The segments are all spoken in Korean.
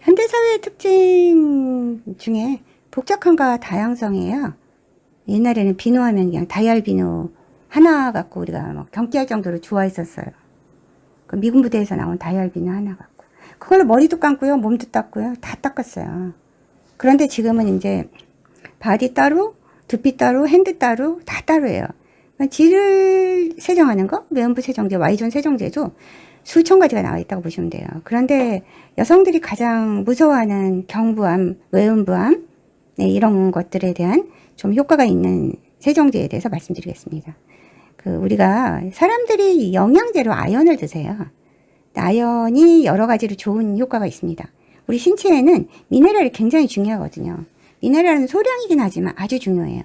현대사회의 특징 중에 복잡함과 다양성이에요. 옛날에는 비누하면 그냥 다이알 비누 하나 갖고 우리가 막 경기할 정도로 좋아했었어요. 그 미군 부대에서 나온 다이알 비누 하나 갖고. 그걸로 머리도 감고요, 몸도 닦고요, 다 닦았어요. 그런데 지금은 이제 바디 따로, 두피 따로, 핸드 따로, 다 따로예요. 질을 세정하는 거, 매운부 세정제, Y존 세정제도 수천 가지가 나와 있다고 보시면 돼요. 그런데 여성들이 가장 무서워하는 경부암, 외음부암, 네, 이런 것들에 대한 좀 효과가 있는 세정제에 대해서 말씀드리겠습니다. 우리가 사람들이 영양제로 아연을 드세요. 아연이 여러 가지로 좋은 효과가 있습니다. 우리 신체에는 미네랄이 굉장히 중요하거든요. 미네랄은 소량이긴 하지만 아주 중요해요.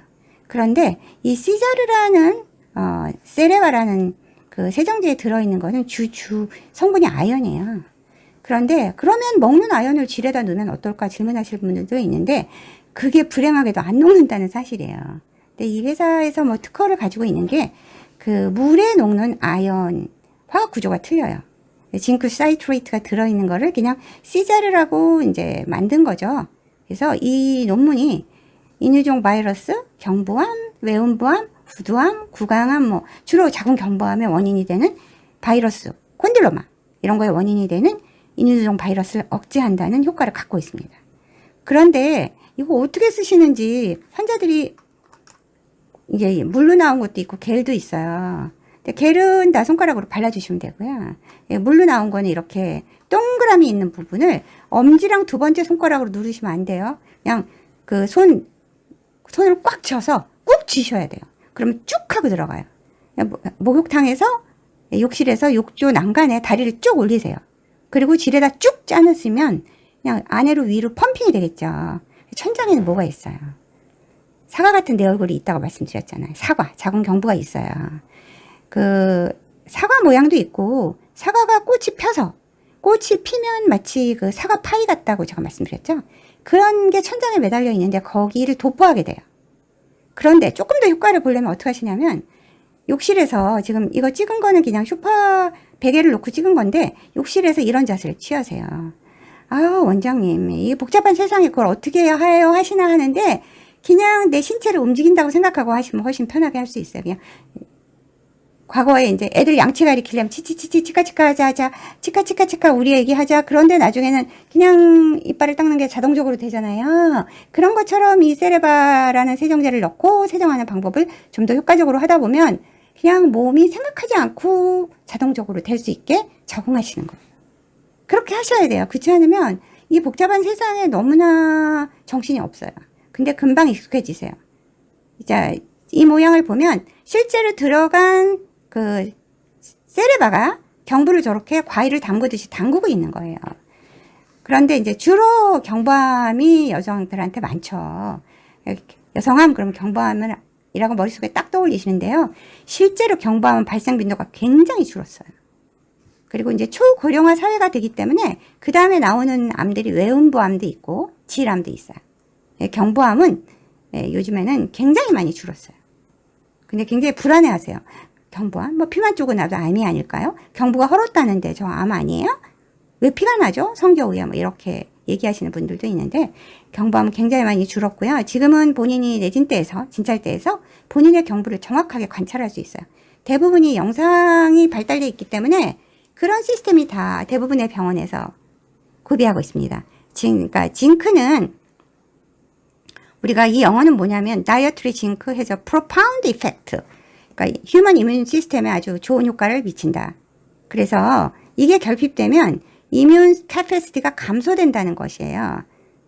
그런데 이 시자르라는 세레바라는 그 세정제에 들어있는 거는 주 성분이 아연이에요. 그런데 그러면 먹는 아연을 질에다 넣으면 어떨까 질문하실 분들도 있는데 그게 불행하게도 안 녹는다는 사실이에요. 근데 이 회사에서 뭐 특허를 가지고 있는 게 그 물에 녹는 아연 화학 구조가 틀려요. 징크 사이트레이트가 들어있는 거를 그냥 시자르라고 이제 만든 거죠. 그래서 이 논문이 인유종 바이러스, 경부암, 외음부암, 구두암, 구강암, 뭐 주로 작은 경부암의 원인이 되는 바이러스, 콘딜로마 이런 거의 원인이 되는 인유종 바이러스를 억제한다는 효과를 갖고 있습니다. 그런데 이거 어떻게 쓰시는지 환자들이 이게 물로 나온 것도 있고 겔도 있어요. 근데 겔은 다 손가락으로 발라주시면 되고요. 물로 나온 거는 이렇게 동그라미 있는 부분을 엄지랑 두 번째 손가락으로 누르시면 안 돼요. 그냥 그 손을 꽉 쥐어서 꾹 쥐셔야 돼요. 그러면 쭉 하고 들어가요. 목욕탕에서, 욕실에서 욕조 난간에 다리를 쭉 올리세요. 그리고 질에다 쭉 짜놓으시면 그냥 안으로 위로 펌핑이 되겠죠. 천장에는 뭐가 있어요? 사과 같은 내 얼굴이 있다고 말씀드렸잖아요. 사과, 자궁 경부가 있어요. 그 사과 모양도 있고 사과가 꽃이 펴서 꽃이 피면 마치 그 사과 파이 같다고 제가 말씀드렸죠. 그런 게 천장에 매달려 있는데 거기를 도포하게 돼요. 그런데 조금 더 효과를 보려면 어떻게 하시냐면 욕실에서 지금 이거 찍은 거는 그냥 소파 베개를 놓고 찍은 건데 욕실에서 이런 자세를 취하세요. 아유 원장님 이 복잡한 세상에 그걸 어떻게 해야 하시나 하는데 그냥 내 신체를 움직인다고 생각하고 하시면 훨씬 편하게 할 수 있어요. 그냥 과거에 이제 애들 양치 가리키려면 치치치치 치카치카 하자 치카치카치카 우리 얘기 하자. 그런데 나중에는 그냥 이빨을 닦는 게 자동적으로 되잖아요. 그런 것처럼 이 세레바라는 세정제를 넣고 세정하는 방법을 좀 더 효과적으로 하다 보면 그냥 몸이 생각하지 않고 자동적으로 될 수 있게 적응하시는 거예요. 그렇게 하셔야 돼요. 그렇지 않으면 이 복잡한 세상에 너무나 정신이 없어요. 근데 금방 익숙해지세요. 자, 이 모양을 보면 실제로 들어간 그 세레바가 경부를 저렇게 과일을 담그듯이 담그고 있는 거예요. 그런데 이제 주로 경부암이 여성들한테 많죠. 여성암 그러면 경부암이라고 머릿속에 딱 떠올리시는데요. 실제로 경부암 발생 빈도가 굉장히 줄었어요. 그리고 이제 초고령화 사회가 되기 때문에 그 다음에 나오는 암들이 외음부암도 있고 질암도 있어요. 경부암은 요즘에는 굉장히 많이 줄었어요. 근데 굉장히 불안해하세요. 경부암? 뭐 피만 쪼고 나도 암이 아닐까요? 경부가 헐었다는데 저 암 아니에요? 왜 피가 나죠? 성겨우에 뭐 이렇게 얘기하시는 분들도 있는데 경부암은 굉장히 많이 줄었고요. 지금은 본인이 내진대에서 진찰대에서 본인의 경부를 정확하게 관찰할 수 있어요. 대부분이 영상이 발달되어 있기 때문에 그런 시스템이 다 대부분의 병원에서 구비하고 있습니다. 그러니까 징크는 우리가 이 영어는 뭐냐면 dietary zinc has a profound effect. 그러니까 휴먼 이뮤 시스템에 아주 좋은 효과를 미친다. 그래서 이게 결핍되면 이뮨 캐패시티가 감소된다는 것이에요.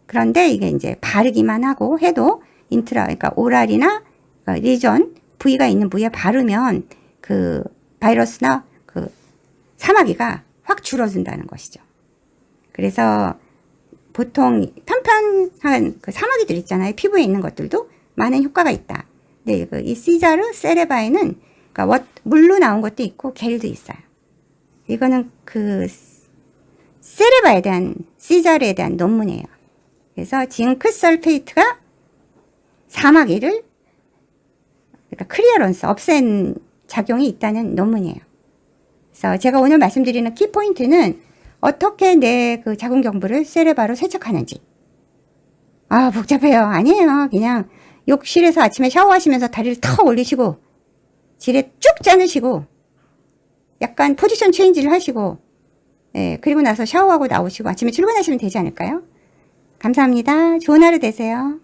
그런데 이게 이제 바르기만 하고 해도 그러니까 오랄이나 리전 부위가 있는 부위에 바르면 그 바이러스나 그 사마귀가 확 줄어든다는 것이죠. 그래서 보통 편편한 그 사마귀들 있잖아요. 피부에 있는 것들도 많은 효과가 있다. 근데 이 시자르 세레바에는 그러니까 물로 나온 것도 있고 겔도 있어요. 이거는 그 세레바에 대한 시자르에 대한 논문이에요. 그래서 징크 설페이트가 사마귀를 그러니까 클리어런스 없앤 작용이 있다는 논문이에요. 그래서 제가 오늘 말씀드리는 키포인트는 어떻게 내 그 자궁 경부를 세레바로 세척하는지. 아, 복잡해요. 아니에요. 그냥 욕실에서 아침에 샤워하시면서 다리를 턱 올리시고 지레 쭉 짜내시고 약간 포지션 체인지를 하시고, 예, 그리고 나서 샤워하고 나오시고 아침에 출근하시면 되지 않을까요? 감사합니다. 좋은 하루 되세요.